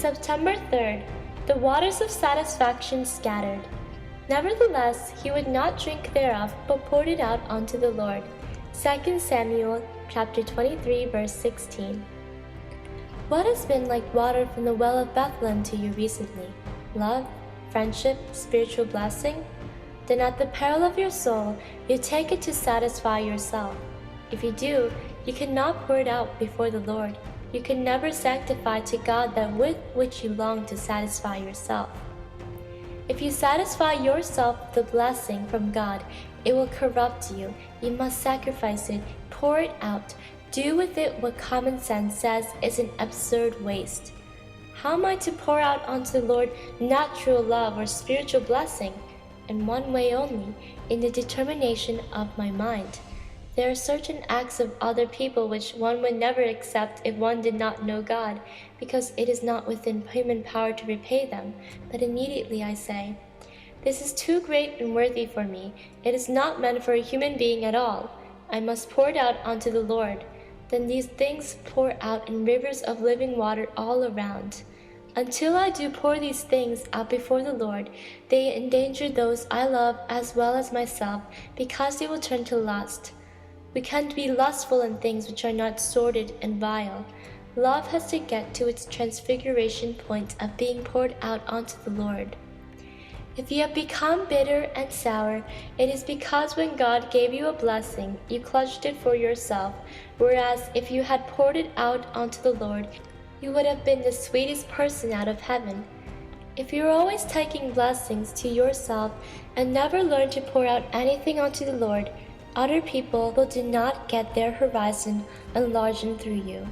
September 3rd, the waters of satisfaction scattered. Nevertheless, he would not drink thereof, but poured it out unto the Lord. 2 Samuel chapter 23, verse 16. What has been like water from the well of Bethlehem to you recently? Love, friendship, spiritual blessing? Then at the peril of your soul, you take it to satisfy yourself. If you do, you cannot pour it out before the Lord. You can never sanctify to God that with which you long to satisfy yourself. If you satisfy yourself with the blessing from God, it will corrupt you. You must sacrifice it, pour it out. Do with it what common sense says is an absurd waste. How am I to pour out unto the Lord natural love or spiritual blessing? In one way only, in the determination of my mind. There are certain acts of other people which one would never accept if one did not know God, because it is not within human power to repay them. But immediately I say, this is too great and worthy for me. It is not meant for a human being at all. I must pour it out unto the Lord. Then these things pour out in rivers of living water all around. Until I do pour these things out before the Lord, they endanger those I love as well as myself, because they will turn to lust. We can't be lustful in things which are not sordid and vile. Love has to get to its transfiguration point of being poured out unto the Lord. If you have become bitter and sour, it is because when God gave you a blessing, you clutched it for yourself, whereas if you had poured it out unto the Lord, you would have been the sweetest person out of heaven. If you are always taking blessings to yourself and never learn to pour out anything unto the Lord, other people will do not get their horizon enlarged through you.